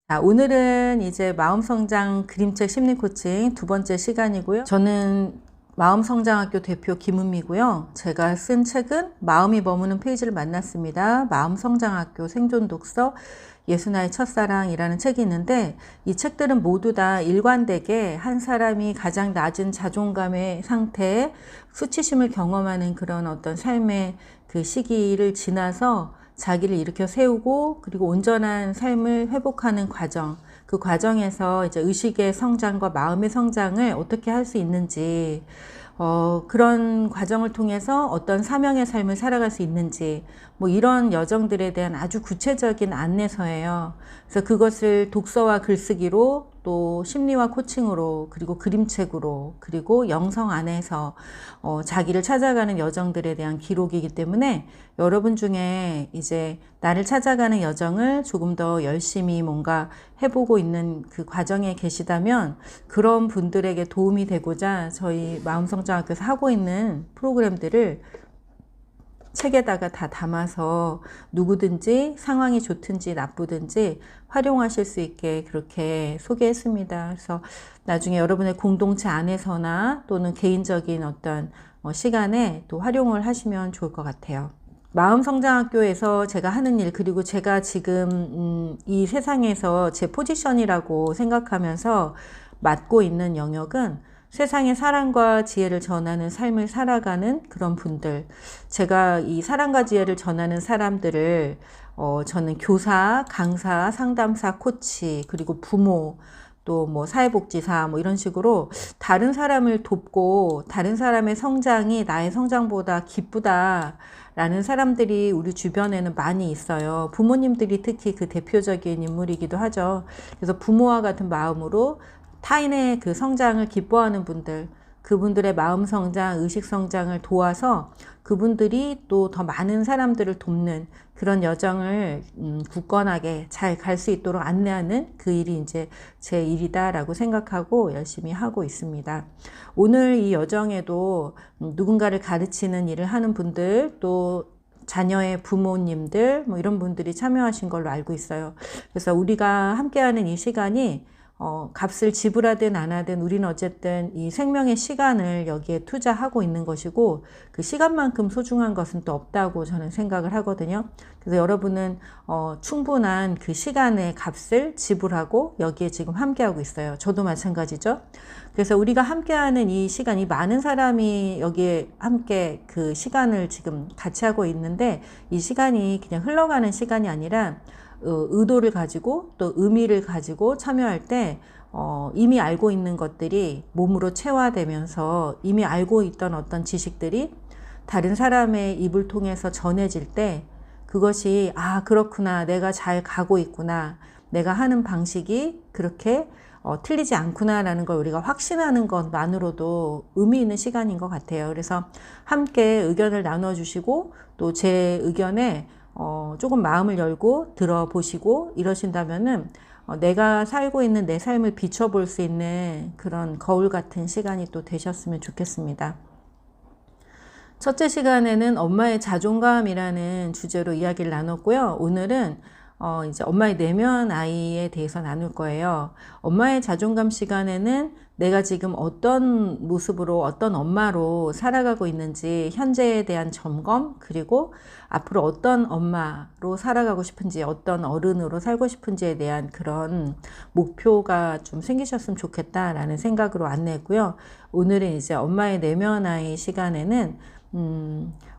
자, 오늘은 이제 마음성장 그림책 심리코칭 두 번째 시간이고요. 저는 마음성장학교 대표 김은미고요. 제가 쓴 책은 마음이 머무는 페이지를 만났습니다. 마음성장학교 생존독서 예수나의 첫사랑이라는 책이 있는데, 이 책들은 모두 다 일관되게 한 사람이 가장 낮은 자존감의 상태에 수치심을 경험하는 그런 어떤 삶의 그 시기를 지나서 자기를 일으켜 세우고 그리고 온전한 삶을 회복하는 과정, 그 과정에서 이제 의식의 성장과 마음의 성장을 어떻게 할 수 있는지, 그런 과정을 통해서 어떤 사명의 삶을 살아갈 수 있는지, 뭐 이런 여정들에 대한 아주 구체적인 안내서예요. 그래서 그것을 독서와 글쓰기로, 또 심리와 코칭으로, 그리고 그림책으로, 그리고 영성 안에서 자기를 찾아가는 여정들에 대한 기록이기 때문에, 여러분 중에 이제 나를 찾아가는 여정을 조금 더 열심히 뭔가 해보고 있는 그 과정에 계시다면, 그런 분들에게 도움이 되고자 저희 마음성장학교에서 하고 있는 프로그램들을 책에다가 다 담아서 누구든지 상황이 좋든지 나쁘든지 활용하실 수 있게 그렇게 소개했습니다. 그래서 나중에 여러분의 공동체 안에서나 또는 개인적인 어떤 시간에 또 활용을 하시면 좋을 것 같아요. 마음성장학교에서 제가 하는 일, 그리고 제가 지금 이 세상에서 제 포지션이라고 생각하면서 맡고 있는 영역은 세상에 사랑과 지혜를 전하는 삶을 살아가는 그런 분들, 제가 이 사랑과 지혜를 전하는 사람들을 저는 교사, 강사, 상담사, 코치, 그리고 부모, 또 뭐 사회복지사 뭐 이런 식으로 다른 사람을 돕고 다른 사람의 성장이 나의 성장보다 기쁘다 라는 사람들이 우리 주변에는 많이 있어요. 부모님들이 특히 그 대표적인 인물이기도 하죠. 그래서 부모와 같은 마음으로 타인의 그 성장을 기뻐하는 분들, 그분들의 마음 성장, 의식 성장을 도와서 그분들이 또 더 많은 사람들을 돕는 그런 여정을 굳건하게 잘 갈 수 있도록 안내하는 그 일이 이제 제 일이다라고 생각하고 열심히 하고 있습니다. 오늘 이 여정에도 누군가를 가르치는 일을 하는 분들, 또 자녀의 부모님들, 뭐 이런 분들이 참여하신 걸로 알고 있어요. 그래서 우리가 함께하는 이 시간이 값을 지불하든 안 하든 우리는 어쨌든 이 생명의 시간을 여기에 투자하고 있는 것이고, 그 시간만큼 소중한 것은 또 없다고 저는 생각을 하거든요. 그래서 여러분은 충분한 그 시간의 값을 지불하고 여기에 지금 함께하고 있어요. 저도 마찬가지죠. 그래서 우리가 함께하는 이 시간, 이 많은 사람이 여기에 함께 그 시간을 지금 같이 하고 있는데, 이 시간이 그냥 흘러가는 시간이 아니라 의도를 가지고 또 의미를 가지고 참여할 때 이미 알고 있는 것들이 몸으로 체화되면서 이미 알고 있던 어떤 지식들이 다른 사람의 입을 통해서 전해질 때, 그것이 그렇구나, 내가 잘 가고 있구나, 내가 하는 방식이 그렇게 틀리지 않구나 라는 걸 우리가 확신하는 것만으로도 의미 있는 시간인 것 같아요. 그래서 함께 의견을 나눠주시고 또 제 의견에 조금 마음을 열고 들어보시고 이러신다면은 내가 살고 있는 내 삶을 비춰볼 수 있는 그런 거울 같은 시간이 또 되셨으면 좋겠습니다. 첫째 시간에는 엄마의 자존감이라는 주제로 이야기를 나눴고요. 오늘은 이제 엄마의 내면 아이에 대해서 나눌 거예요. 엄마의 자존감 시간에는 내가 지금 어떤 모습으로, 어떤 엄마로 살아가고 있는지 현재에 대한 점검, 그리고 앞으로 어떤 엄마로 살아가고 싶은지, 어떤 어른으로 살고 싶은지에 대한 그런 목표가 좀 생기셨으면 좋겠다라는 생각으로 안내했고요. 오늘은 이제 엄마의 내면 아이 시간에는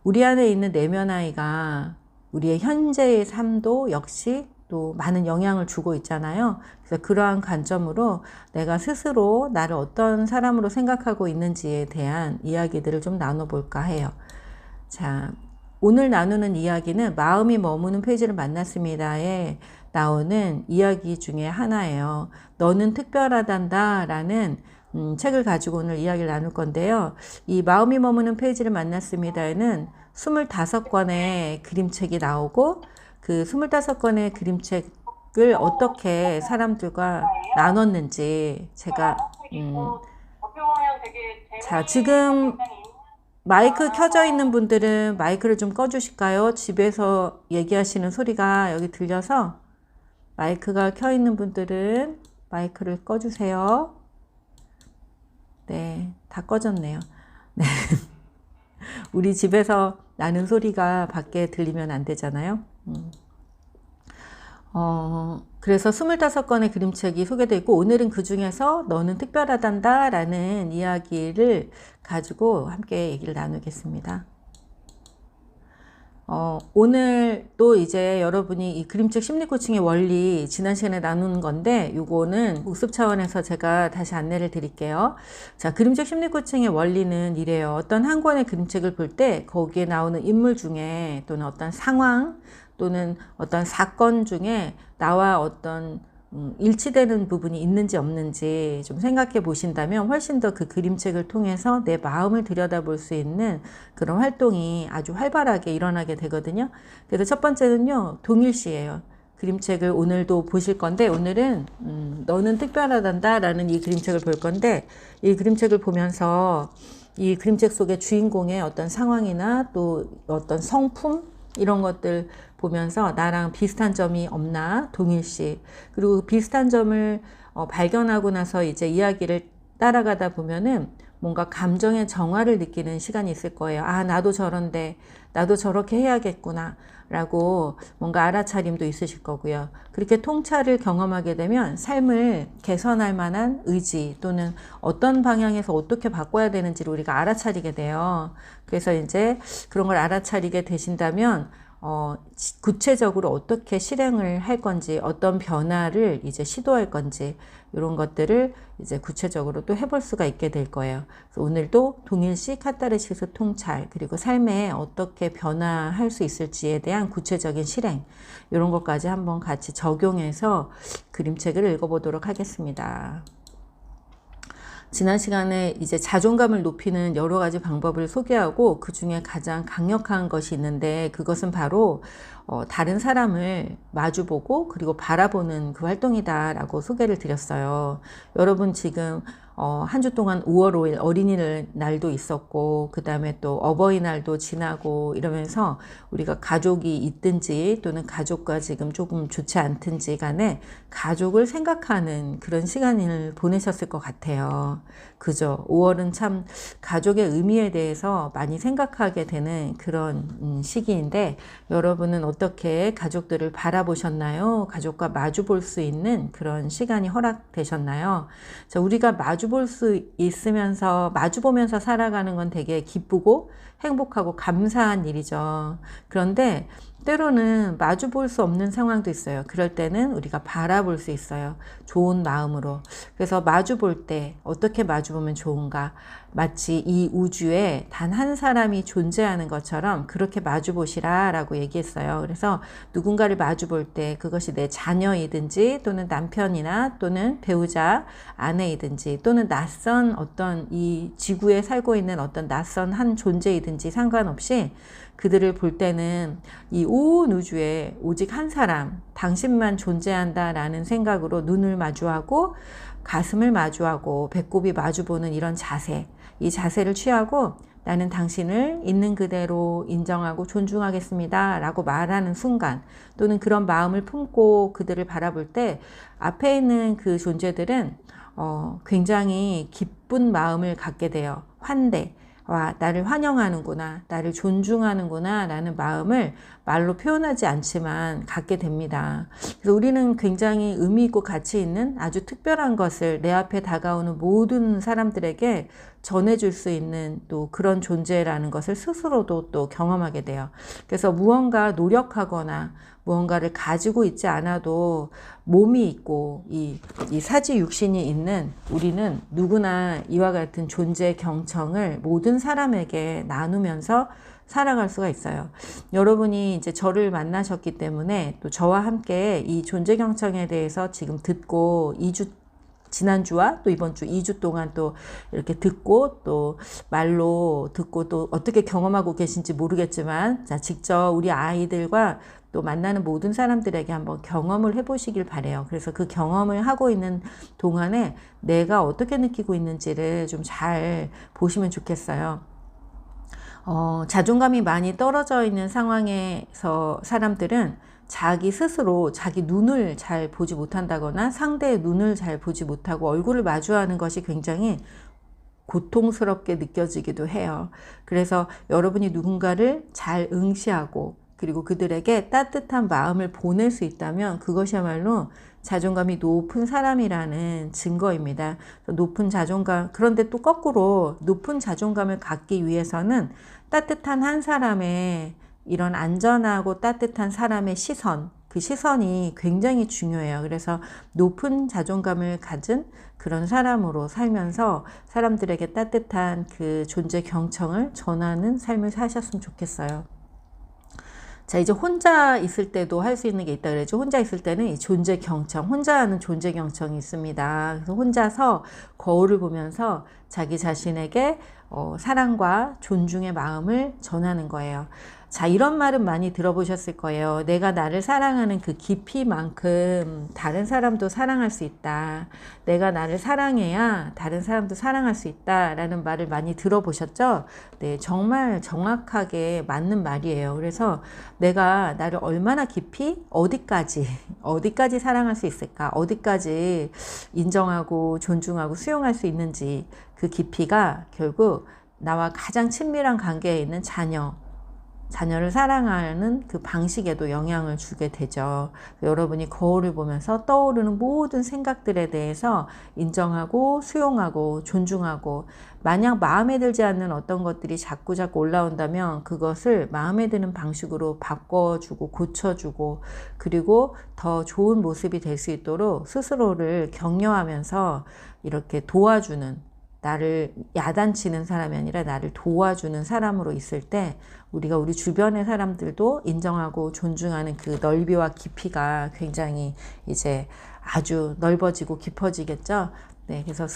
우리 안에 있는 내면 아이가 우리의 현재의 삶도 역시 또 많은 영향을 주고 있잖아요. 그래서 그러한 관점으로 내가 스스로 나를 어떤 사람으로 생각하고 있는지에 대한 이야기들을 좀 나눠볼까 해요. 자, 오늘 나누는 이야기는 마음이 머무는 페이지를 만났습니다에 나오는 이야기 중에 하나예요. 너는 특별하단다 라는 책을 가지고 오늘 이야기를 나눌 건데요. 이 마음이 머무는 페이지를 만났습니다에는 25권의 그림책이 나오고, 그 25권의 그림책을 어떻게 사람들과 나눴는지 제가 자, 지금 마이크 켜져 있는 분들은 마이크를 좀 꺼주실까요? 집에서 얘기하시는 소리가 여기 들려서. 마이크가 켜 있는 분들은 마이크를 꺼주세요. 네, 다 꺼졌네요. 네. 우리 집에서 나는 소리가 밖에 들리면 안 되잖아요. 그래서 25권의 그림책이 소개되어 있고, 오늘은 그 중에서 너는 특별하단다 라는 이야기를 가지고 함께 얘기를 나누겠습니다. 오늘 또 이제 여러분이 이 그림책 심리 코칭의 원리 지난 시간에 나눈 건데, 요거는 복습 차원에서 제가 다시 안내를 드릴게요. 자, 그림책 심리 코칭의 원리는 이래요. 어떤 한 권의 그림책을 볼 때 거기에 나오는 인물 중에 또는 어떤 상황 또는 어떤 사건 중에 나와 어떤 일치되는 부분이 있는지 없는지 좀 생각해 보신다면 훨씬 더 그 그림책을 통해서 내 마음을 들여다볼 수 있는 그런 활동이 아주 활발하게 일어나게 되거든요. 그래서 첫 번째는요, 동일시예요. 그림책을 오늘도 보실 건데, 오늘은 너는 특별하단다 라는 이 그림책을 볼 건데, 이 그림책을 보면서 이 그림책 속의 주인공의 어떤 상황이나 또 어떤 성품 이런 것들 보면서 나랑 비슷한 점이 없나, 동일시. 그리고 비슷한 점을 발견하고 나서 이제 이야기를 따라가다 보면은 뭔가 감정의 정화를 느끼는 시간이 있을 거예요. 아, 나도 저런데, 나도 저렇게 해야겠구나 라고 뭔가 알아차림도 있으실 거고요. 그렇게 통찰을 경험하게 되면 삶을 개선할 만한 의지 또는 어떤 방향에서 어떻게 바꿔야 되는지를 우리가 알아차리게 돼요. 그래서 이제 그런 걸 알아차리게 되신다면 구체적으로 어떻게 실행을 할 건지, 어떤 변화를 이제 시도할 건지, 이런 것들을 이제 구체적으로 또 해볼 수가 있게 될 거예요. 그래서 오늘도 동일시 카타르시스 통찰, 그리고 삶에 어떻게 변화할 수 있을지에 대한 구체적인 실행, 이런 것까지 한번 같이 적용해서 그림책을 읽어보도록 하겠습니다. 지난 시간에 이제 자존감을 높이는 여러 가지 방법을 소개하고, 그 중에 가장 강력한 것이 있는데, 그것은 바로 다른 사람을 마주보고 그리고 바라보는 그 활동이다라고 소개를 드렸어요. 여러분 지금 한 주 동안 5월 5일 어린이날도 있었고, 그 다음에 또 어버이날도 지나고 이러면서 우리가 가족이 있든지 또는 가족과 지금 조금 좋지 않든지 간에 가족을 생각하는 그런 시간을 보내셨을 것 같아요. 그죠? 5월은 참 가족의 의미에 대해서 많이 생각하게 되는 그런 시기인데, 여러분은 어떻게 가족들을 바라보셨나요? 가족과 마주 볼 수 있는 그런 시간이 허락되셨나요? 자, 우리가 마주 볼 수 있으면서, 마주 보면서 살아가는 건 되게 기쁘고 행복하고 감사한 일이죠. 그런데 때로는 마주 볼 수 없는 상황도 있어요. 그럴 때는 우리가 바라볼 수 있어요. 좋은 마음으로. 그래서 마주 볼 때 어떻게 마주 보면 좋은가? 마치 이 우주에 단 한 사람이 존재하는 것처럼 그렇게 마주 보시라 라고 얘기했어요. 그래서 누군가를 마주 볼 때 그것이 내 자녀이든지 또는 남편이나 또는 배우자, 아내이든지 또는 낯선 어떤 이 지구에 살고 있는 어떤 낯선 한 존재이든지 상관없이 그들을 볼 때는 이 온 우주에 오직 한 사람, 당신만 존재한다라는 생각으로 눈을 마주하고 가슴을 마주하고 배꼽이 마주보는 이런 자세, 이 자세를 취하고 나는 당신을 있는 그대로 인정하고 존중하겠습니다 라고 말하는 순간, 또는 그런 마음을 품고 그들을 바라볼 때 앞에 있는 그 존재들은 굉장히 기쁜 마음을 갖게 돼요. 환대. 와, 나를 환영하는구나, 나를 존중하는구나 라는 마음을 말로 표현하지 않지만 갖게 됩니다. 그래서 우리는 굉장히 의미 있고 가치 있는 아주 특별한 것을 내 앞에 다가오는 모든 사람들에게 전해줄 수 있는 또 그런 존재라는 것을 스스로도 또 경험하게 돼요. 그래서 무언가 노력하거나 무언가를 가지고 있지 않아도 몸이 있고 이 사지 육신이 있는 우리는 누구나 이와 같은 존재 경청을 모든 사람에게 나누면서 살아갈 수가 있어요. 여러분이 이제 저를 만나셨기 때문에 또 저와 함께 이 존재 경청에 대해서 지금 듣고 지난주와 또 이번 주 2주 동안 또 이렇게 듣고 또 말로 듣고 또 어떻게 경험하고 계신지 모르겠지만, 자, 직접 우리 아이들과 또 만나는 모든 사람들에게 한번 경험을 해보시길 바래요. 그래서 그 경험을 하고 있는 동안에 내가 어떻게 느끼고 있는지를 좀 잘 보시면 좋겠어요. 자존감이 많이 떨어져 있는 상황에서 사람들은 자기 스스로 자기 눈을 잘 보지 못한다거나 상대의 눈을 잘 보지 못하고 얼굴을 마주하는 것이 굉장히 고통스럽게 느껴지기도 해요. 그래서 여러분이 누군가를 잘 응시하고 그리고 그들에게 따뜻한 마음을 보낼 수 있다면 그것이야말로 자존감이 높은 사람이라는 증거입니다. 높은 자존감, 그런데 또 거꾸로 높은 자존감을 갖기 위해서는 따뜻한 한 사람의 이런 안전하고 따뜻한 사람의 시선, 그 시선이 굉장히 중요해요. 그래서 높은 자존감을 가진 그런 사람으로 살면서 사람들에게 따뜻한 그 존재 경청을 전하는 삶을 사셨으면 좋겠어요. 자, 이제 혼자 있을 때도 할 수 있는 게 있다 그랬죠. 혼자 있을 때는 이 존재 경청, 혼자 하는 존재 경청이 있습니다. 그래서 혼자서 거울을 보면서 자기 자신에게 사랑과 존중의 마음을 전하는 거예요. 자, 이런 말은 많이 들어보셨을 거예요. 내가 나를 사랑하는 그 깊이만큼 다른 사람도 사랑할 수 있다. 내가 나를 사랑해야 다른 사람도 사랑할 수 있다라는 말을 많이 들어보셨죠? 네, 정말 정확하게 맞는 말이에요. 그래서 내가 나를 얼마나 깊이, 어디까지 사랑할 수 있을까? 어디까지 인정하고 존중하고 수용할 수 있는지 그 깊이가 결국 나와 가장 친밀한 관계에 있는 자녀를 사랑하는 그 방식에도 영향을 주게 되죠. 여러분이 거울을 보면서 떠오르는 모든 생각들에 대해서 인정하고 수용하고 존중하고, 만약 마음에 들지 않는 어떤 것들이 자꾸 올라온다면 그것을 마음에 드는 방식으로 바꿔주고 고쳐주고, 그리고 더 좋은 모습이 될 수 있도록 스스로를 격려하면서 이렇게 도와주는, 나를 야단치는 사람이 아니라 나를 도와주는 사람으로 있을 때 우리가 우리 주변의 사람들도 인정하고 존중하는 그 넓이와 깊이가 굉장히 이제 아주 넓어지고 깊어지겠죠. 네, 그래서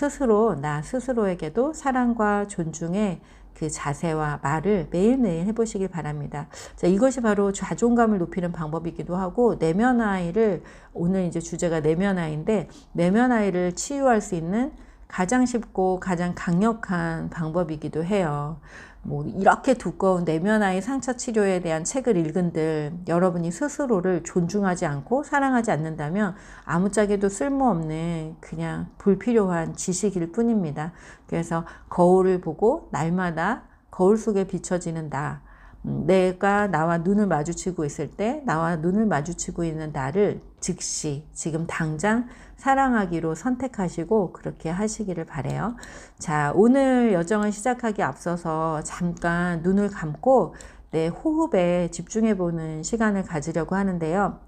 나 스스로에게도 사랑과 존중의 그 자세와 말을 매일매일 해보시길 바랍니다. 자, 이것이 바로 자존감을 높이는 방법이기도 하고, 내면아이를, 오늘 이제 주제가 내면아이인데, 내면아이를 치유할 수 있는 가장 쉽고 가장 강력한 방법이기도 해요. 뭐 이렇게 두꺼운 내면아이 상처 치료에 대한 책을 읽은들 여러분이 스스로를 존중하지 않고 사랑하지 않는다면 아무짝에도 쓸모없는 그냥 불필요한 지식일 뿐입니다. 그래서 거울을 보고 날마다 거울 속에 비춰지는 나, 내가 나와 눈을 마주치고 있을 때 나와 눈을 마주치고 있는 나를 즉시 지금 당장 사랑하기로 선택하시고 그렇게 하시기를 바라요. 자, 오늘 여정을 시작하기 앞서서 잠깐 눈을 감고 내 호흡에 집중해 보는 시간을 가지려고 하는데요.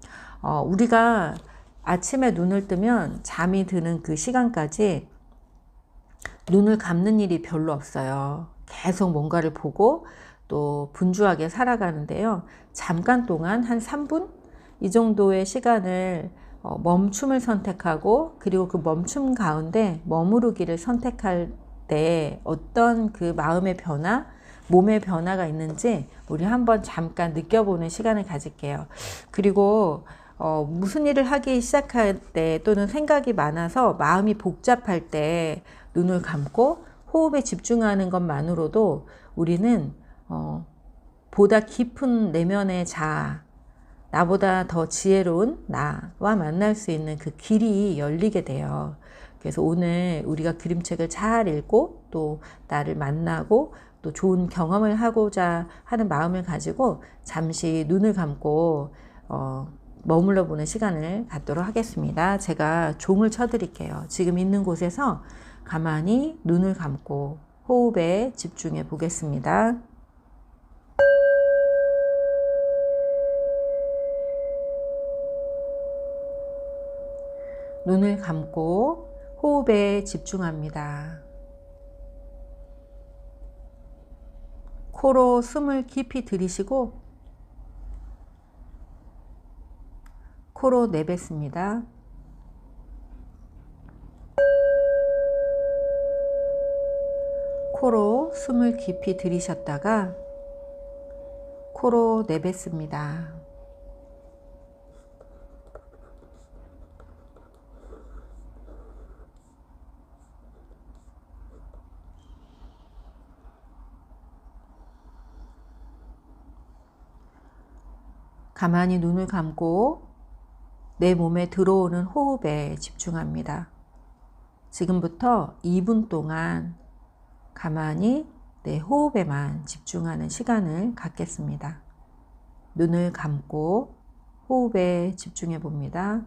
우리가 아침에 눈을 뜨면 잠이 드는 그 시간까지 눈을 감는 일이 별로 없어요. 계속 뭔가를 보고 또 분주하게 살아가는데요. 잠깐 동안 한 3분? 이 정도의 시간을 멈춤을 선택하고, 그리고 그 멈춤 가운데 머무르기를 선택할 때 어떤 그 마음의 변화, 몸의 변화가 있는지 우리 한번 잠깐 느껴보는 시간을 가질게요. 그리고 무슨 일을 하기 시작할 때 또는 생각이 많아서 마음이 복잡할 때 눈을 감고 호흡에 집중하는 것만으로도 우리는 보다 깊은 내면의 자아, 나보다 더 지혜로운 나와 만날 수 있는 그 길이 열리게 돼요. 그래서 오늘 우리가 그림책을 잘 읽고 또 나를 만나고 또 좋은 경험을 하고자 하는 마음을 가지고 잠시 눈을 감고 머물러 보는 시간을 갖도록 하겠습니다. 제가 종을 쳐드릴게요. 지금 있는 곳에서 가만히 눈을 감고 호흡에 집중해 보겠습니다. 눈을 감고 호흡에 집중합니다. 코로 숨을 깊이 들이쉬고 코로 내뱉습니다. 코로 숨을 깊이 들이셨다가 코로 내뱉습니다. 가만히 눈을 감고 내 몸에 들어오는 호흡에 집중합니다. 지금부터 2분 동안 가만히 내 호흡에만 집중하는 시간을 갖겠습니다. 눈을 감고 호흡에 집중해 봅니다.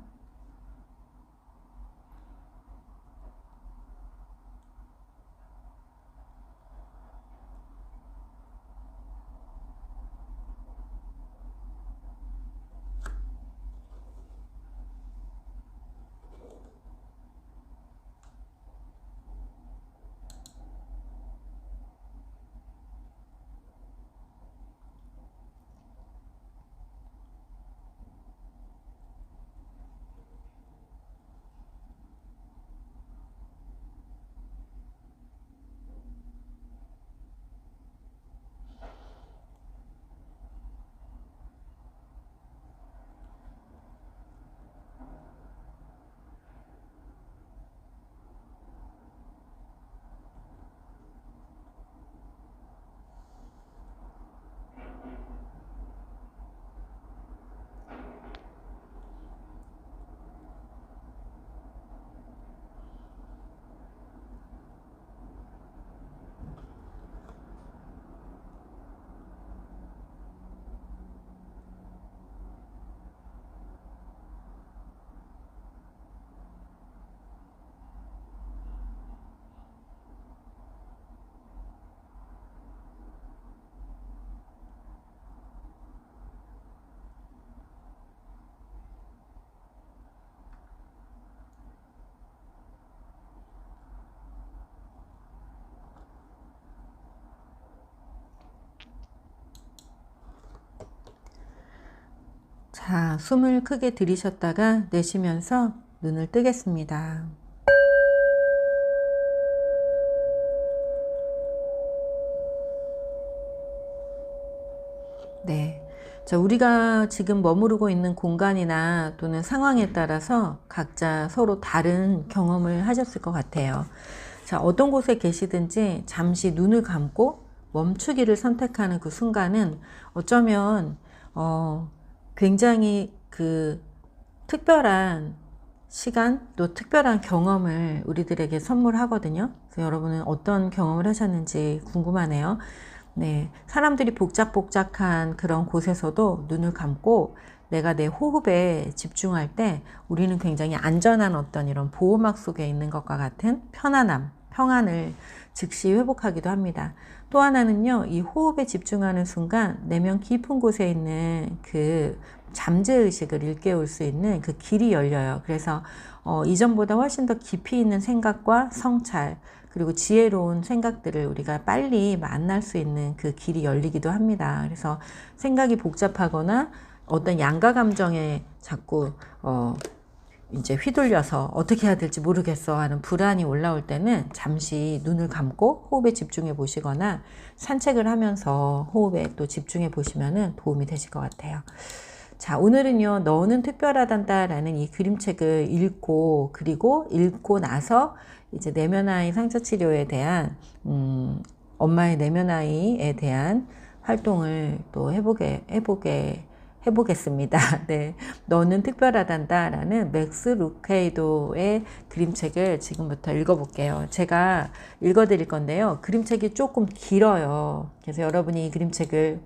자, 숨을 크게 들이셨다가 내쉬면서 눈을 뜨겠습니다. 네. 자, 우리가 지금 머무르고 있는 공간이나 또는 상황에 따라서 각자 서로 다른 경험을 하셨을 것 같아요. 자, 어떤 곳에 계시든지 잠시 눈을 감고 멈추기를 선택하는 그 순간은 어쩌면 굉장히 그 특별한 시간 또 특별한 경험을 우리들에게 선물하거든요. 그래서 여러분은 어떤 경험을 하셨는지 궁금하네요. 네, 사람들이 복작복작한 그런 곳에서도 눈을 감고 내가 내 호흡에 집중할 때 우리는 굉장히 안전한 어떤 이런 보호막 속에 있는 것과 같은 편안함, 평안을 즉시 회복하기도 합니다. 또 하나는요, 이 호흡에 집중하는 순간 내면 깊은 곳에 있는 그 잠재의식을 일깨울 수 있는 그 길이 열려요. 그래서 이전보다 훨씬 더 깊이 있는 생각과 성찰, 그리고 지혜로운 생각들을 우리가 빨리 만날 수 있는 그 길이 열리기도 합니다. 그래서 생각이 복잡하거나 어떤 양가 감정에 자꾸 이제 휘둘려서 어떻게 해야 될지 모르겠어 하는 불안이 올라올 때는 잠시 눈을 감고 호흡에 집중해 보시거나 산책을 하면서 호흡에 또 집중해 보시면 도움이 되실 것 같아요. 자, 오늘은요, 너는 특별하단다 라는 이 그림책을 읽고, 그리고 읽고 나서 이제 내면아이 상처치료에 대한 엄마의 내면아이에 대한 활동을 또 해보겠습니다. 네, 너는 특별하단다 라는 맥스 루케이도의 그림책을 지금부터 읽어볼게요. 제가 읽어드릴 건데요, 그림책이 조금 길어요. 그래서 여러분이 이 그림책을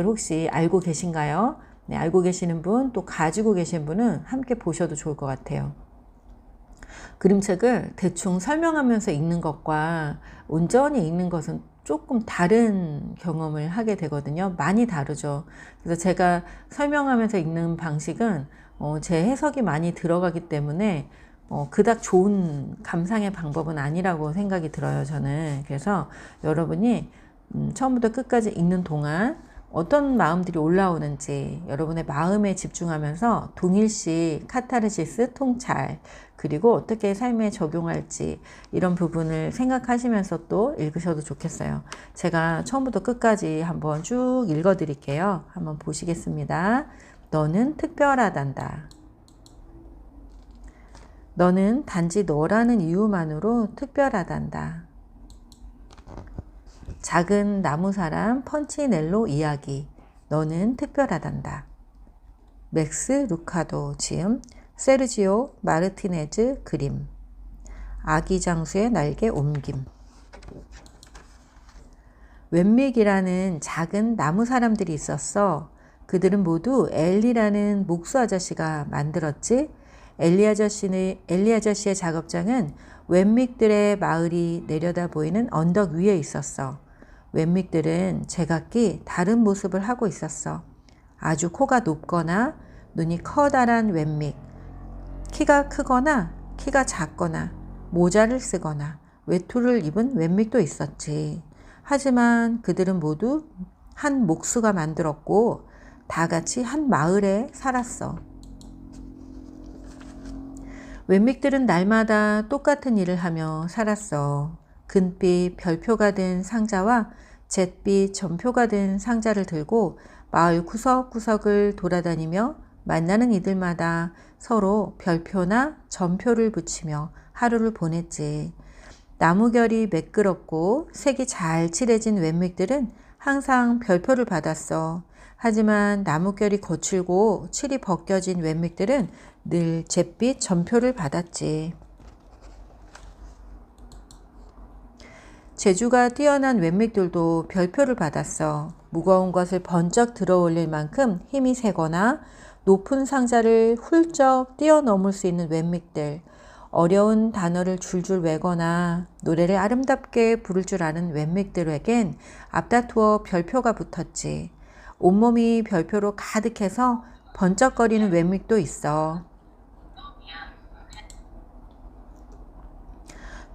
혹시 알고 계신가요? 네, 알고 계시는 분, 또 가지고 계신 분은 함께 보셔도 좋을 것 같아요. 그림책을 대충 설명하면서 읽는 것과 온전히 읽는 것은 조금 다른 경험을 하게 되거든요. 많이 다르죠. 그래서 제가 설명하면서 읽는 방식은 제 해석이 많이 들어가기 때문에 그닥 좋은 감상의 방법은 아니라고 생각이 들어요, 저는. 그래서 여러분이 처음부터 끝까지 읽는 동안 어떤 마음들이 올라오는지 여러분의 마음에 집중하면서 동일시 카타르시스 통찰, 그리고 어떻게 삶에 적용할지 이런 부분을 생각하시면서 또 읽으셔도 좋겠어요. 제가 처음부터 끝까지 한번 쭉 읽어 드릴게요. 한번 보시겠습니다. 너는 특별하단다. 너는 단지 너라는 이유만으로 특별하단다. 작은 나무 사람 펀치넬로 이야기. 너는 특별하단다. 맥스 루카도 지음, 세르지오 마르티네즈 그림. 아기 장수의 날개 옮김. 웬믹이라는 작은 나무 사람들이 있었어. 그들은 모두 엘리라는 목수 아저씨가 만들었지. 엘리 아저씨의 작업장은 웬믹들의 마을이 내려다 보이는 언덕 위에 있었어. 웬믹들은 제각기 다른 모습을 하고 있었어. 아주 코가 높거나 눈이 커다란 웬믹, 키가 크거나 키가 작거나 모자를 쓰거나 외투를 입은 웬믹도 있었지. 하지만 그들은 모두 한 목수가 만들었고 다 같이 한 마을에 살았어. 웬믹들은 날마다 똑같은 일을 하며 살았어. 금빛 별표가 된 상자와 잿빛 점표가 된 상자를 들고 마을 구석구석을 돌아다니며 만나는 이들마다 서로 별표나 점표를 붙이며 하루를 보냈지. 나무결이 매끄럽고 색이 잘 칠해진 웬믹들은 항상 별표를 받았어. 하지만 나무결이 거칠고 칠이 벗겨진 웬믹들은 늘 잿빛 점표를 받았지. 재주가 뛰어난 웬믹들도 별표를 받았어. 무거운 것을 번쩍 들어 올릴 만큼 힘이 세거나 높은 상자를 훌쩍 뛰어넘을 수 있는 웬믹들, 어려운 단어를 줄줄 외거나 노래를 아름답게 부를 줄 아는 웬믹들에겐 앞다투어 별표가 붙었지. 온몸이 별표로 가득해서 번쩍거리는 웬믹도 있어.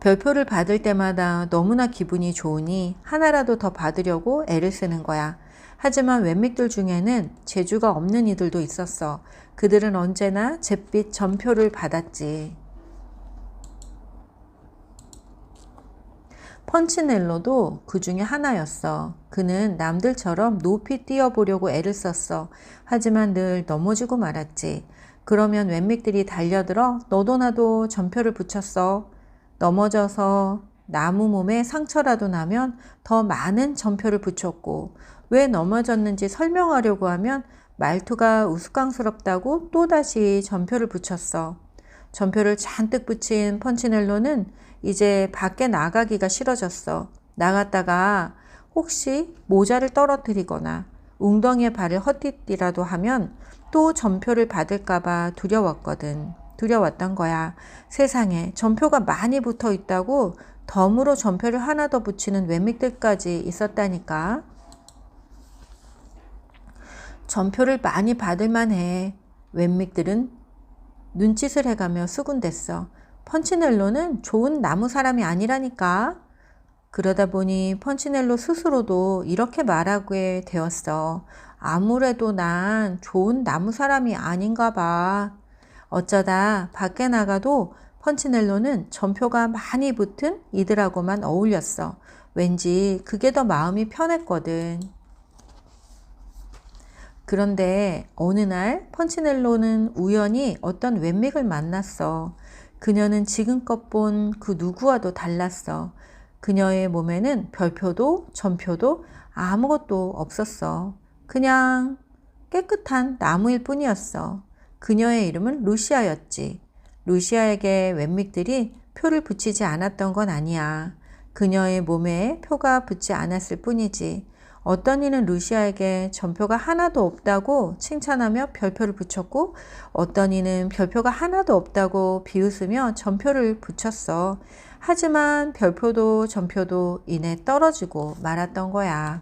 별표를 받을 때마다 너무나 기분이 좋으니 하나라도 더 받으려고 애를 쓰는 거야. 하지만 웬믹들 중에는 재주가 없는 이들도 있었어. 그들은 언제나 잿빛 점표를 받았지. 펀치넬로도 그 중에 하나였어. 그는 남들처럼 높이 뛰어보려고 애를 썼어. 하지만 늘 넘어지고 말았지. 그러면 웬믹들이 달려들어 너도 나도 점표를 붙였어. 넘어져서 나무 몸에 상처라도 나면 더 많은 점표를 붙였고, 왜 넘어졌는지 설명하려고 하면 말투가 우스꽝스럽다고 또다시 점표를 붙였어. 점표를 잔뜩 붙인 펀치넬로는 이제 밖에 나가기가 싫어졌어. 나갔다가 혹시 모자를 떨어뜨리거나 웅덩이에 발을 헛디디라도 하면 또 점표를 받을까봐 두려웠던 거야. 세상에 점표가 많이 붙어 있다고 덤으로 점표를 하나 더 붙이는 웬믹들까지 있었다니까. 점표를 많이 받을 만해. 웬믹들은 눈짓을 해가며 수군댔어. 펀치넬로는 좋은 나무 사람이 아니라니까. 그러다 보니 펀치넬로 스스로도 이렇게 말하게 되었어. 아무래도 난 좋은 나무 사람이 아닌가 봐. 어쩌다 밖에 나가도 펀치넬로는 점표가 많이 붙은 이들하고만 어울렸어. 왠지 그게 더 마음이 편했거든. 그런데 어느 날 펀치넬로는 우연히 어떤 웬믹을 만났어. 그녀는 지금껏 본 그 누구와도 달랐어. 그녀의 몸에는 별표도 점표도 아무것도 없었어. 그냥 깨끗한 나무일 뿐이었어. 그녀의 이름은 루시아였지. 루시아에게 웬믹들이 표를 붙이지 않았던 건 아니야. 그녀의 몸에 표가 붙지 않았을 뿐이지. 어떤 이는 루시아에게 점표가 하나도 없다고 칭찬하며 별표를 붙였고, 어떤 이는 별표가 하나도 없다고 비웃으며 점표를 붙였어. 하지만 별표도 점표도 이내 떨어지고 말았던 거야.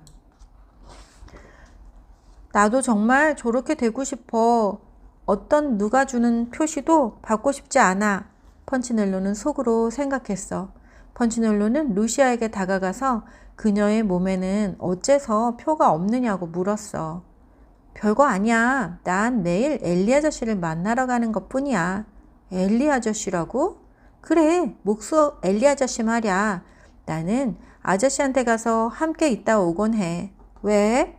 나도 정말 저렇게 되고 싶어. 어떤 누가 주는 표시도 받고 싶지 않아. 펀치넬로는 속으로 생각했어. 펀치넬로는 루시아에게 다가가서 그녀의 몸에는 어째서 표가 없느냐고 물었어. 별거 아니야. 난 매일 엘리 아저씨를 만나러 가는 것뿐이야. 엘리 아저씨라고? 그래, 목수 엘리 아저씨 말이야. 나는 아저씨한테 가서 함께 있다 오곤 해. 왜?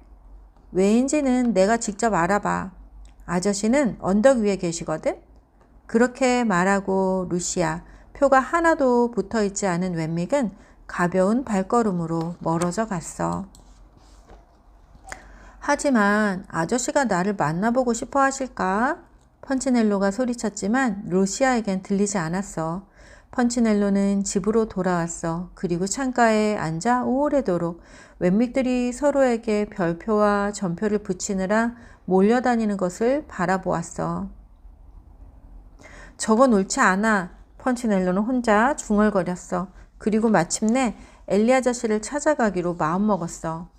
왜인지는 내가 직접 알아봐. 아저씨는 언덕 위에 계시거든? 그렇게 말하고 루시아, 표가 하나도 붙어있지 않은 웬믹은 가벼운 발걸음으로 멀어져 갔어. 하지만 아저씨가 나를 만나보고 싶어 하실까? 펀치넬로가 소리쳤지만 루시아에겐 들리지 않았어. 펀치넬로는 집으로 돌아왔어. 그리고 창가에 앉아 오래도록 웬믹들이 서로에게 별표와 전표를 붙이느라 몰려다니는 것을 바라보았어. 저건 옳지 않아. 펀치넬로는 혼자 중얼거렸어. 그리고 마침내 엘리 아저씨를 찾아가기로 마음먹었어.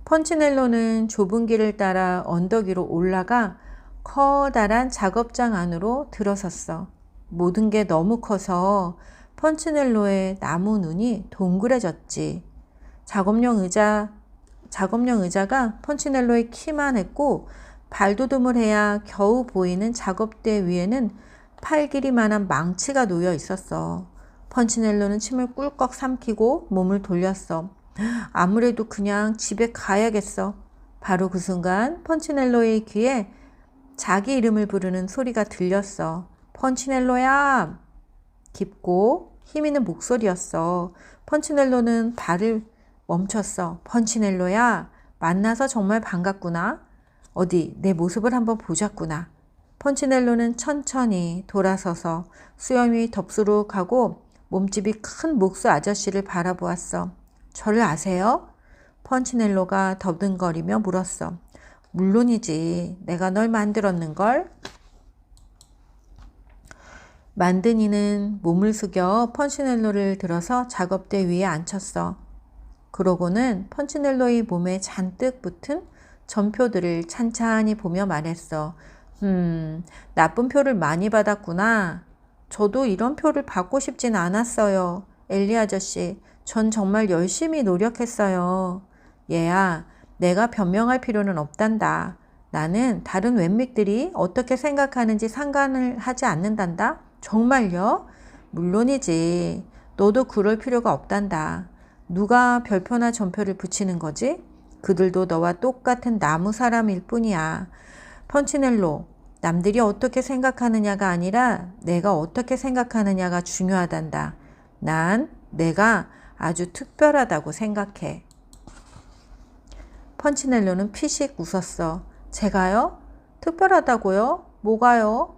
펀치넬로는 좁은 길을 따라 언덕 위로 올라가 커다란 작업장 안으로 들어섰어. 모든 게 너무 커서 펀치넬로의 나무 눈이 동그래졌지. 작업용 의자가 펀치넬로의 키만 했고 발돋움을 해야 겨우 보이는 작업대 위에는 팔 길이만한 망치가 놓여 있었어. 펀치넬로는 침을 꿀꺽 삼키고 몸을 돌렸어. 아무래도 그냥 집에 가야겠어. 바로 그 순간 펀치넬로의 귀에 자기 이름을 부르는 소리가 들렸어. 펀치넬로야! 깊고 힘있는 목소리였어. 펀치넬로는 발을 멈췄어. 펀치넬로야, 만나서 정말 반갑구나. 어디 내 모습을 한번 보자꾸나. 펀치넬로는 천천히 돌아서서 수염이 덥수룩하고 몸집이 큰 목수 아저씨를 바라보았어. 저를 아세요? 펀치넬로가 더듬거리며 물었어. 물론이지. 내가 널 만들었는걸? 만든 이는 몸을 숙여 펀치넬로를 들어서 작업대 위에 앉혔어. 그러고는 펀치넬로의 몸에 잔뜩 붙은 전표들을 찬찬히 보며 말했어. 나쁜 표를 많이 받았구나. 저도 이런 표를 받고 싶진 않았어요. 엘리 아저씨, 전 정말 열심히 노력했어요. 얘야, 내가 변명할 필요는 없단다. 나는 다른 웬믹들이 어떻게 생각하는지 상관을 하지 않는단다. 정말요? 물론이지. 너도 그럴 필요가 없단다. 누가 별표나 전표를 붙이는 거지? 그들도 너와 똑같은 나무 사람일 뿐이야. 펀치넬로, 남들이 어떻게 생각하느냐가 아니라 내가 어떻게 생각하느냐가 중요하단다. 난 내가 아주 특별하다고 생각해. 펀치넬로는 피식 웃었어. 제가요? 특별하다고요? 뭐가요?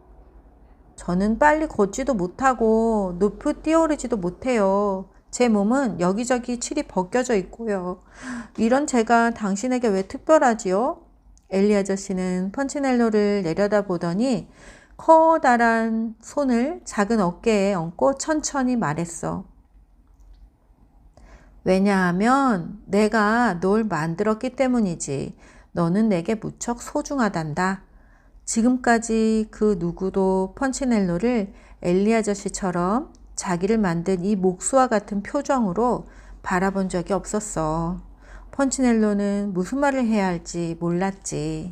저는 빨리 걷지도 못하고 높이 뛰어오르지도 못해요. 제 몸은 여기저기 칠이 벗겨져 있고요. 이런 제가 당신에게 왜 특별하지요? 엘리 아저씨는 펀치넬로를 내려다보더니 커다란 손을 작은 어깨에 얹고 천천히 말했어. 왜냐하면 내가 널 만들었기 때문이지. 너는 내게 무척 소중하단다. 지금까지 그 누구도 펀치넬로를 엘리 아저씨처럼 자기를 만든 이 목수와 같은 표정으로 바라본 적이 없었어. 펀치넬로는 무슨 말을 해야 할지 몰랐지.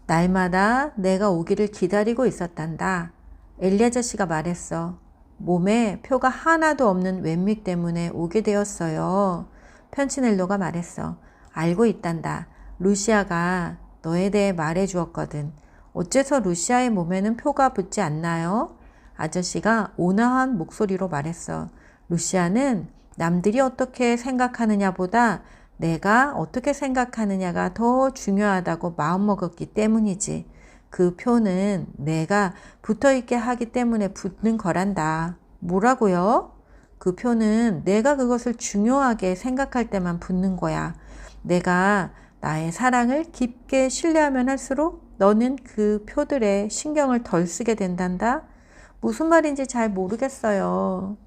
날마다 내가 오기를 기다리고 있었단다. 엘리 아저씨가 말했어. 몸에 표가 하나도 없는 웬믹 때문에 오게 되었어요. 펀치넬로가 말했어. 알고 있단다. 루시아가 너에 대해 말해 주었거든. 어째서 루시아의 몸에는 표가 붙지 않나요? 아저씨가 온화한 목소리로 말했어. 루시아는 남들이 어떻게 생각하느냐보다 내가 어떻게 생각하느냐가 더 중요하다고 마음먹었기 때문이지. 그 표는 내가 붙어있게 하기 때문에 붙는 거란다. 뭐라고요? 그 표는 내가 그것을 중요하게 생각할 때만 붙는 거야. 내가 나의 사랑을 깊게 신뢰하면 할수록 너는 그 표들에 신경을 덜 쓰게 된단다. 무슨 말인지 잘 모르겠어요.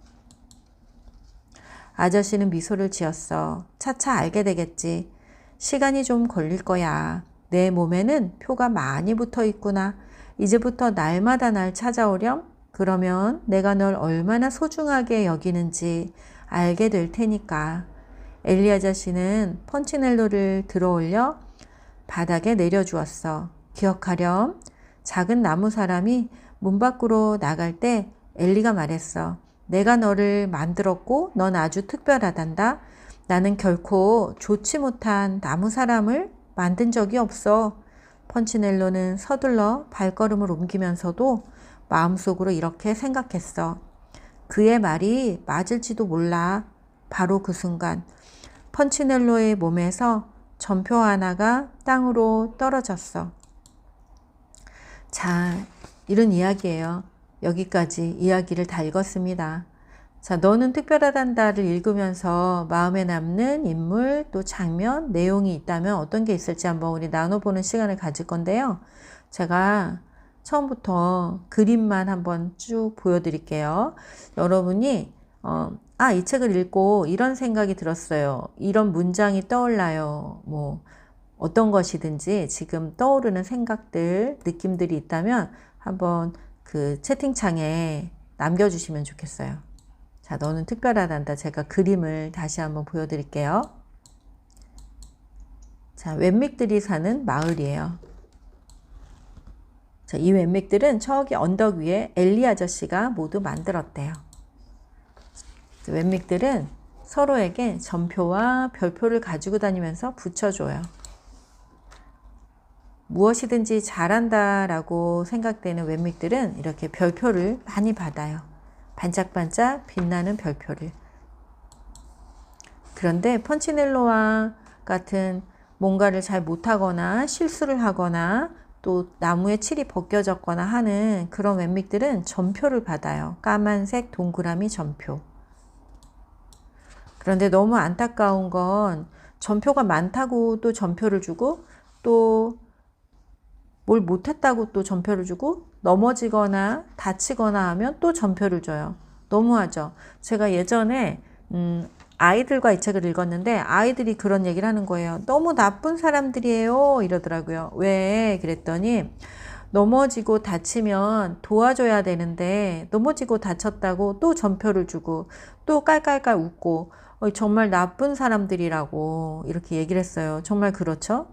아저씨는 미소를 지었어. 차차 알게 되겠지. 시간이 좀 걸릴 거야. 내 몸에는 표가 많이 붙어 있구나. 이제부터 날마다 날 찾아오렴. 그러면 내가 널 얼마나 소중하게 여기는지 알게 될 테니까. 엘리 아저씨는 펀치넬로를 들어올려 바닥에 내려주었어. 기억하렴. 작은 나무 사람이 문 밖으로 나갈 때 엘리가 말했어. 내가 너를 만들었고 넌 아주 특별하단다. 나는 결코 좋지 못한 나무 사람을 만든 적이 없어. 펀치넬로는 서둘러 발걸음을 옮기면서도 마음속으로 이렇게 생각했어. 그의 말이 맞을지도 몰라. 바로 그 순간 펀치넬로의 몸에서 전표 하나가 땅으로 떨어졌어. 자, 이런 이야기예요. 여기까지 이야기를 다 읽었습니다. 자, 너는 특별하단다를 읽으면서 마음에 남는 인물, 또 장면, 내용이 있다면 어떤 게 있을지 한번 우리 나눠보는 시간을 가질 건데요. 제가 처음부터 그림만 한번 쭉 보여드릴게요. 여러분이 이 책을 읽고 이런 생각이 들었어요. 이런 문장이 떠올라요. 뭐 어떤 것이든지 지금 떠오르는 생각들, 느낌들이 있다면 한번 그 채팅창에 남겨주시면 좋겠어요. 자, 너는 특별하단다. 제가 그림을 다시 한번 보여드릴게요. 자, 웬맥들이 사는 마을이에요. 자, 이 웬맥들은 저기 언덕 위에 엘리 아저씨가 모두 만들었대요. 웬맥들은 서로에게 전표와 별표를 가지고 다니면서 붙여줘요. 무엇이든지 잘한다라고 생각되는 웬맥들은 이렇게 별표를 많이 받아요. 반짝반짝 빛나는 별표를. 그런데 펀치넬로와 같은 뭔가를 잘 못하거나 실수를 하거나 또 나무에 칠이 벗겨졌거나 하는 그런 웬맥들은 전표를 받아요. 까만색 동그라미 전표. 그런데 너무 안타까운 건 전표가 많다고 또 전표를 주고 또 뭘 못했다고 또 전표를 주고 넘어지거나 다치거나 하면 또 전표를 줘요. 너무하죠. 제가 예전에 아이들과 이 책을 읽었는데 아이들이 그런 얘기를 하는 거예요. 너무 나쁜 사람들이에요 이러더라고요. 왜? 그랬더니 넘어지고 다치면 도와줘야 되는데 넘어지고 다쳤다고 또 전표를 주고 또 깔깔깔 웃고 정말 나쁜 사람들이라고 이렇게 얘기를 했어요. 정말 그렇죠?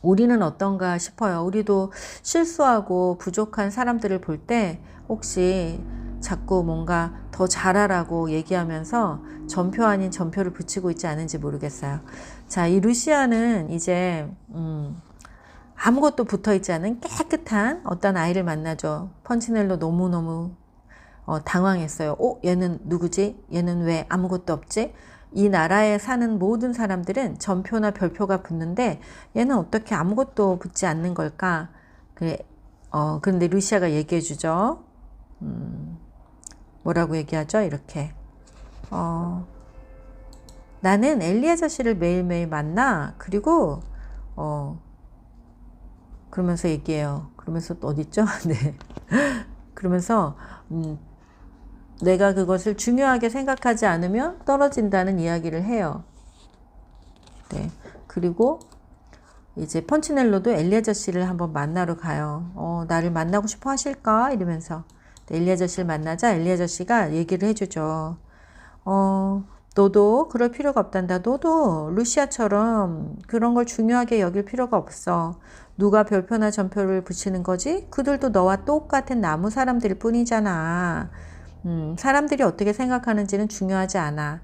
우리는 어떤가 싶어요. 우리도 실수하고 부족한 사람들을 볼 때 혹시 자꾸 뭔가 더 잘하라고 얘기하면서 전표 아닌 전표를 붙이고 있지 않은지 모르겠어요. 자, 이 루시아는 이제 아무것도 붙어있지 않은 깨끗한 어떤 아이를 만나죠. 펀치넬로 너무너무 당황했어요. 얘는 누구지? 얘는 왜 아무것도 없지? 이 나라에 사는 모든 사람들은 전표나 별표가 붙는데 얘는 어떻게 아무것도 붙지 않는 걸까? 그런데 루시아가 얘기해 주죠. 뭐라고 얘기하죠? 이렇게. 나는 엘리 아저씨를 매일매일 만나. 그리고 그러면서 얘기해요. 그러면서 또 어딨죠? 네. 그러면서 내가 그것을 중요하게 생각하지 않으면 떨어진다는 이야기를 해요. 네. 그리고 이제 펀치넬로도 엘리 아저씨를 한번 만나러 가요. 나를 만나고 싶어 하실까? 이러면서. 엘리 아저씨를 만나자 엘리 아저씨가 얘기를 해주죠. 너도 그럴 필요가 없단다. 너도 루시아처럼 그런 걸 중요하게 여길 필요가 없어. 누가 별표나 전표를 붙이는 거지? 그들도 너와 똑같은 나무 사람들일 뿐이잖아. 사람들이 어떻게 생각하는지는 중요하지 않아.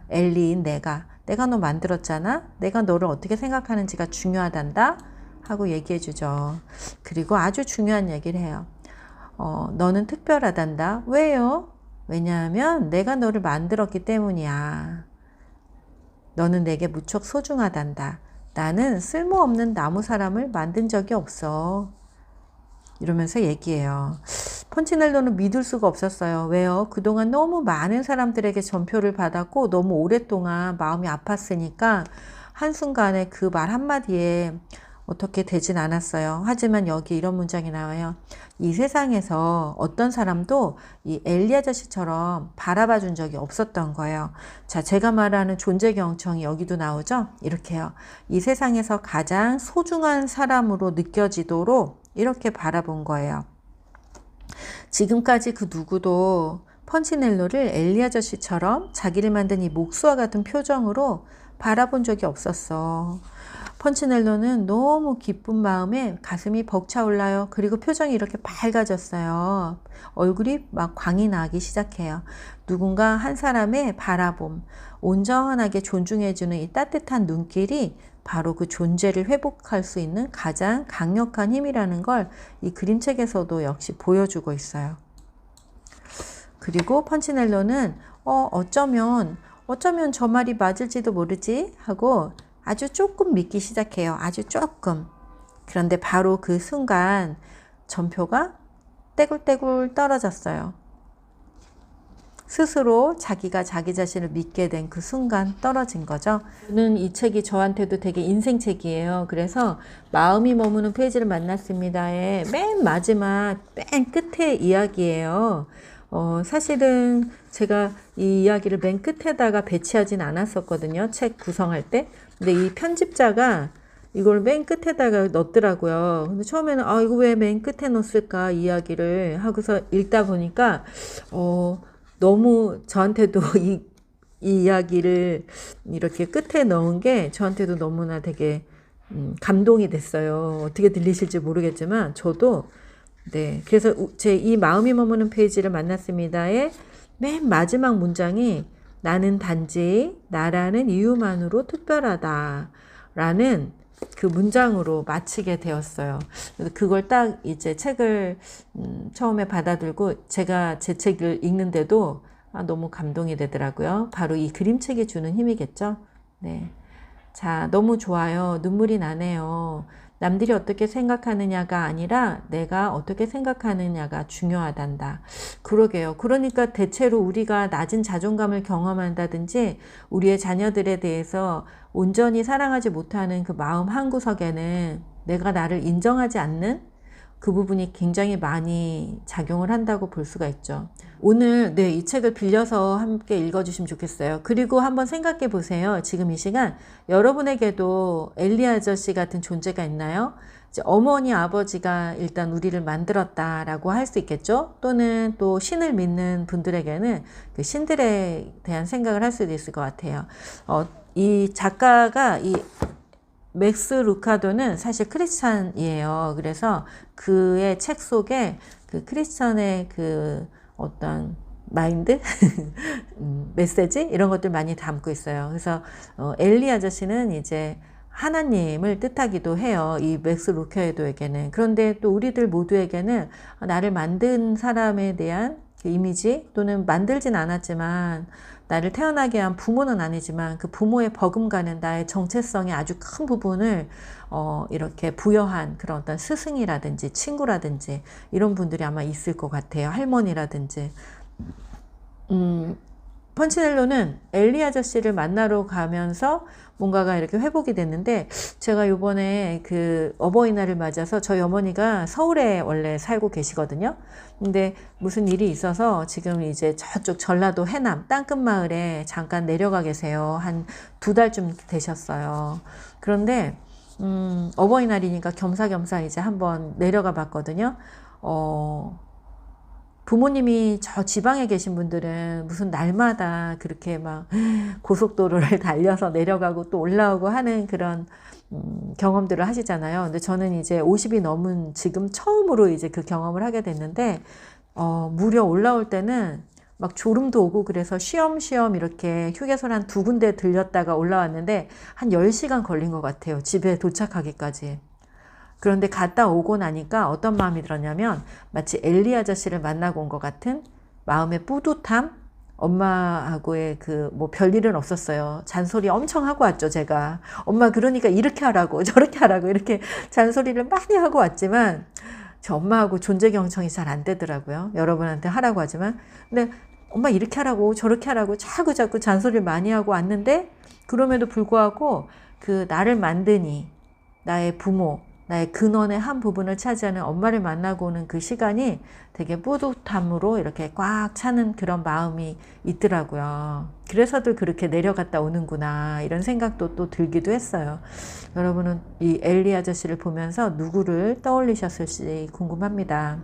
엘리인 내가 너 만들었잖아. 내가 너를 어떻게 생각하는지가 중요하단다 하고 얘기해 주죠. 그리고 아주 중요한 얘기를 해요. 너는 특별하단다. 왜요? 왜냐하면 내가 너를 만들었기 때문이야. 너는 내게 무척 소중하단다. 나는 쓸모없는 나무 사람을 만든 적이 없어. 이러면서 얘기해요. 펀치넬로는 믿을 수가 없었어요. 왜요? 그동안 너무 많은 사람들에게 전표를 받았고 너무 오랫동안 마음이 아팠으니까 한순간에 그 말 한마디에 어떻게 되진 않았어요. 하지만 여기 이런 문장이 나와요. 이 세상에서 어떤 사람도 이 엘리 아저씨처럼 바라봐 준 적이 없었던 거예요. 자, 제가 말하는 존재 경청이 여기도 나오죠? 이렇게요. 이 세상에서 가장 소중한 사람으로 느껴지도록 이렇게 바라본 거예요. 지금까지 그 누구도 펀치넬로를 엘리 아저씨처럼 자기를 만든 이 목수와 같은 표정으로 바라본 적이 없었어. 펀치넬로는 너무 기쁜 마음에 가슴이 벅차올라요. 그리고 표정이 이렇게 밝아졌어요. 얼굴이 막 광이 나기 시작해요. 누군가 한 사람의 바라봄, 온전하게 존중해주는 이 따뜻한 눈길이 바로 그 존재를 회복할 수 있는 가장 강력한 힘이라는 걸 이 그림책에서도 역시 보여주고 있어요. 그리고 펀치넬로는 어쩌면 어쩌면 저 말이 맞을지도 모르지 하고 아주 조금 믿기 시작해요. 아주 조금. 그런데 바로 그 순간 전표가 떼굴떼굴 떨어졌어요. 스스로 자기가 자기 자신을 믿게 된 그 순간 떨어진 거죠. 저는 이 책이 저한테도 되게 인생책이에요. 그래서 마음이 머무는 페이지를 만났습니다의 맨 마지막 맨 끝의 이야기예요. 사실은 제가 이 이야기를 맨 끝에다가 배치하진 않았었거든요. 책 구성할 때. 근데 이 편집자가 이걸 맨 끝에다가 넣었더라고요. 근데 처음에는 이거 왜 맨 끝에 넣었을까 이야기를 하고서 읽다 보니까 너무 저한테도 이 이야기를 이렇게 끝에 넣은 게 저한테도 너무나 되게 감동이 됐어요. 어떻게 들리실지 모르겠지만 저도 네, 그래서 제 이 마음이 머무는 페이지를 만났습니다의 맨 마지막 문장이 나는 단지 나라는 이유만으로 특별하다 라는 그 문장으로 마치게 되었어요. 그걸 딱 이제 책을 처음에 받아들고 제가 제 책을 읽는데도 너무 감동이 되더라고요. 바로 이 그림책이 주는 힘이겠죠. 네. 자, 너무 좋아요. 눈물이 나네요. 남들이 어떻게 생각하느냐가 아니라 내가 어떻게 생각하느냐가 중요하단다. 그러게요. 그러니까 대체로 우리가 낮은 자존감을 경험한다든지 우리의 자녀들에 대해서 온전히 사랑하지 못하는 그 마음 한구석에는 내가 나를 인정하지 않는 그 부분이 굉장히 많이 작용을 한다고 볼 수가 있죠. 오늘 이 책을 빌려서 함께 읽어주시면 좋겠어요. 그리고 한번 생각해 보세요. 지금 이 시간 여러분에게도 엘리 아저씨 같은 존재가 있나요? 이제 어머니, 아버지가 일단 우리를 만들었다라고 할 수 있겠죠. 또는 또 신을 믿는 분들에게는 그 신들에 대한 생각을 할 수도 있을 것 같아요. 이 작가가 이 맥스 루카도는 사실 크리스찬이에요. 그래서 그의 책 속에 그 크리스찬의 그 어떤 마인드, 메시지 이런 것들 많이 담고 있어요. 그래서 엘리 아저씨는 이제 하나님을 뜻하기도 해요. 이 맥스 루카도에게는. 그런데 또 우리들 모두에게는 나를 만든 사람에 대한 그 이미지 또는 만들진 않았지만 나를 태어나게 한 부모는 아니지만 그 부모의 버금가는 나의 정체성의 아주 큰 부분을 이렇게 부여한 그런 어떤 스승이라든지 친구라든지 이런 분들이 아마 있을 것 같아요. 할머니라든지. 펀치넬로는 엘리 아저씨를 만나러 가면서 뭔가가 이렇게 회복이 됐는데 제가 요번에 그 어버이날을 맞아서 저희 어머니가 서울에 원래 살고 계시거든요. 근데 무슨 일이 있어서 지금 이제 저쪽 전라도 해남 땅끝마을에 잠깐 내려가 계세요. 한 2달쯤 되셨어요. 그런데 어버이날이니까 겸사겸사 이제 한번 내려가 봤거든요. 부모님이 저 지방에 계신 분들은 무슨 날마다 그렇게 막 고속도로를 달려서 내려가고 또 올라오고 하는 그런 경험들을 하시잖아요. 근데 저는 이제 50이 넘은 지금 처음으로 이제 그 경험을 하게 됐는데 무려 올라올 때는 막 졸음도 오고 그래서 쉬엄쉬엄 이렇게 휴게소를 한 2군데 들렸다가 올라왔는데 한 10시간 걸린 것 같아요. 집에 도착하기까지. 그런데 갔다 오고 나니까 어떤 마음이 들었냐면 마치 엘리 아저씨를 만나고 온 것 같은 마음의 뿌듯함? 엄마하고의 그 뭐 별일은 없었어요. 잔소리 엄청 하고 왔죠, 제가. 엄마 그러니까 이렇게 하라고 저렇게 하라고 이렇게 잔소리를 많이 하고 왔지만 저 엄마하고 존재 경청이 잘 안 되더라고요. 여러분한테 하라고 하지만. 근데 엄마 이렇게 하라고 저렇게 하라고 자꾸 잔소리를 많이 하고 왔는데 그럼에도 불구하고 그 나를 만드니 나의 부모 나의 근원의 한 부분을 차지하는 엄마를 만나고 오는 그 시간이 되게 뿌듯함으로 이렇게 꽉 차는 그런 마음이 있더라고요. 그래서들 그렇게 내려갔다 오는구나 이런 생각도 또 들기도 했어요. 여러분은 이 엘리 아저씨를 보면서 누구를 떠올리셨을지 궁금합니다.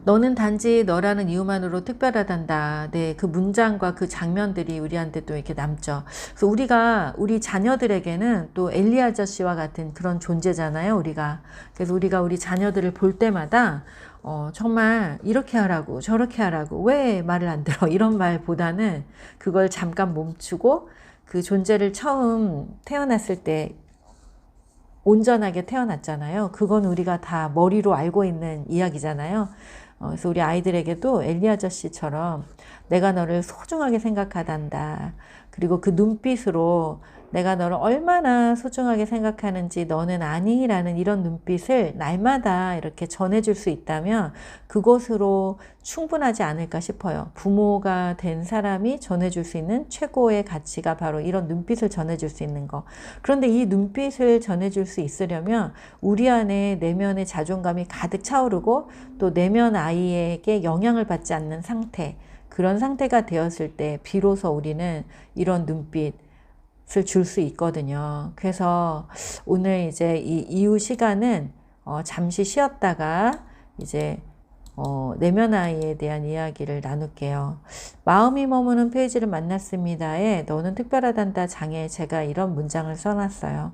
너는 단지 너라는 이유만으로 특별하단다. 네, 그 문장과 그 장면들이 우리한테 또 이렇게 남죠. 그래서 우리가 우리 자녀들에게는 또 엘리 아저씨와 같은 그런 존재잖아요. 그래서 우리가 우리 자녀들을 볼 때마다 정말 이렇게 하라고 저렇게 하라고 왜 말을 안 들어 이런 말보다는 그걸 잠깐 멈추고 그 존재를 처음 태어났을 때 온전하게 태어났잖아요. 그건 우리가 다 머리로 알고 있는 이야기잖아요. 그래서 우리 아이들에게도 엘리 아저씨처럼 내가 너를 소중하게 생각하단다. 그리고 그 눈빛으로 내가 너를 얼마나 소중하게 생각하는지 너는 아니라는 이런 눈빛을 날마다 이렇게 전해줄 수 있다면 그것으로 충분하지 않을까 싶어요. 부모가 된 사람이 전해줄 수 있는 최고의 가치가 바로 이런 눈빛을 전해줄 수 있는 거. 그런데 이 눈빛을 전해줄 수 있으려면 우리 안에 내면의 자존감이 가득 차오르고 또 내면 아이에게 영향을 받지 않는 상태, 그런 상태가 되었을 때 비로소 우리는 이런 눈빛을 줄 수 있거든요. 그래서 오늘 이제 이 이후 시간은 잠시 쉬었다가 이제 내면 아이에 대한 이야기를 나눌게요. 마음이 머무는 페이지를 만났습니다에 너는 특별하단다 장에 제가 이런 문장을 써놨어요.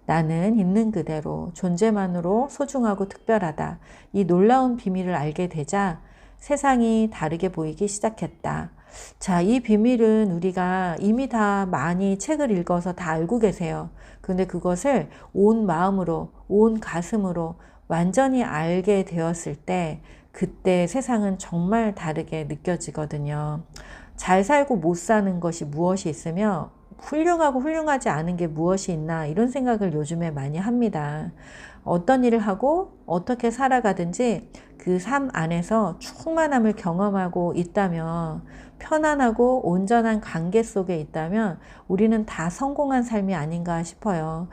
나는 있는 그대로 존재만으로 소중하고 특별하다. 이 놀라운 비밀을 알게 되자 세상이 다르게 보이기 시작했다. 자, 이 비밀은 우리가 이미 다 많이 책을 읽어서 다 알고 계세요. 근데 그것을 온 마음으로, 온 가슴으로 완전히 알게 되었을 때 그때 세상은 정말 다르게 느껴지거든요. 잘 살고 못 사는 것이 무엇이 있으며 훌륭하고 훌륭하지 않은 게 무엇이 있나 이런 생각을 요즘에 많이 합니다. 어떤 일을 하고 어떻게 살아가든지 그 삶 안에서 충만함을 경험하고 있다면 편안하고 온전한 관계 속에 있다면 우리는 다 성공한 삶이 아닌가 싶어요.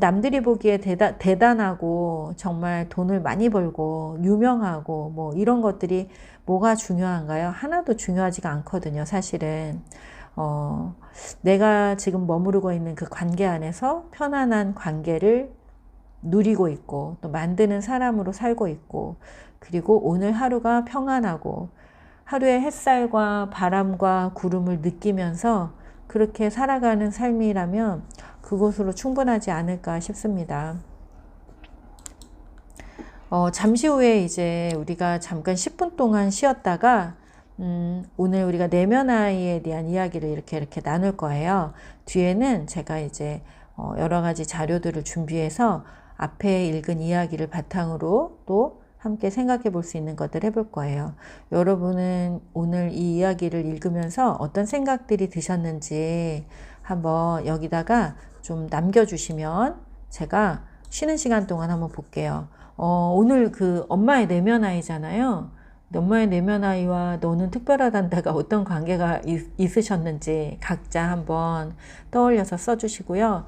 남들이 보기에 대단하고 정말 돈을 많이 벌고 유명하고 뭐 이런 것들이 뭐가 중요한가요? 하나도 중요하지가 않거든요, 사실은. 내가 지금 머무르고 있는 그 관계 안에서 편안한 관계를 누리고 있고 또 만드는 사람으로 살고 있고 그리고 오늘 하루가 평안하고 하루의 햇살과 바람과 구름을 느끼면서 그렇게 살아가는 삶이라면 그것으로 충분하지 않을까 싶습니다. 잠시 후에 이제 우리가 잠깐 10분 동안 쉬었다가 오늘 우리가 내면 아이에 대한 이야기를 이렇게 나눌 거예요. 뒤에는 제가 이제 여러 가지 자료들을 준비해서 앞에 읽은 이야기를 바탕으로 또 함께 생각해 볼 수 있는 것들 해볼 거예요. 여러분은 오늘 이 이야기를 읽으면서 어떤 생각들이 드셨는지 한번 여기다가 좀 남겨주시면 제가 쉬는 시간 동안 한번 볼게요. 오늘 그 엄마의 내면 아이잖아요. 엄마의 내면 아이와 너는 특별하단다가 어떤 관계가 있으셨는지 각자 한번 떠올려서 써주시고요.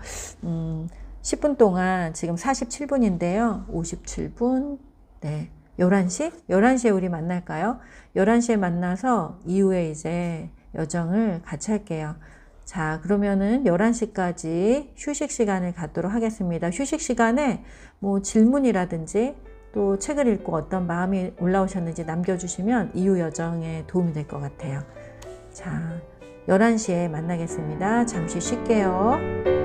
10분 동안 지금 47분인데요. 57분, 네, 11시? 11시에 우리 만날까요? 11시에 만나서 이후에 이제 여정을 같이 할게요. 자, 그러면은 11시까지 휴식 시간을 갖도록 하겠습니다. 휴식 시간에 뭐 질문이라든지 또 책을 읽고 어떤 마음이 올라오셨는지 남겨주시면 이후 여정에 도움이 될 것 같아요. 자, 11시에 만나겠습니다. 잠시 쉴게요.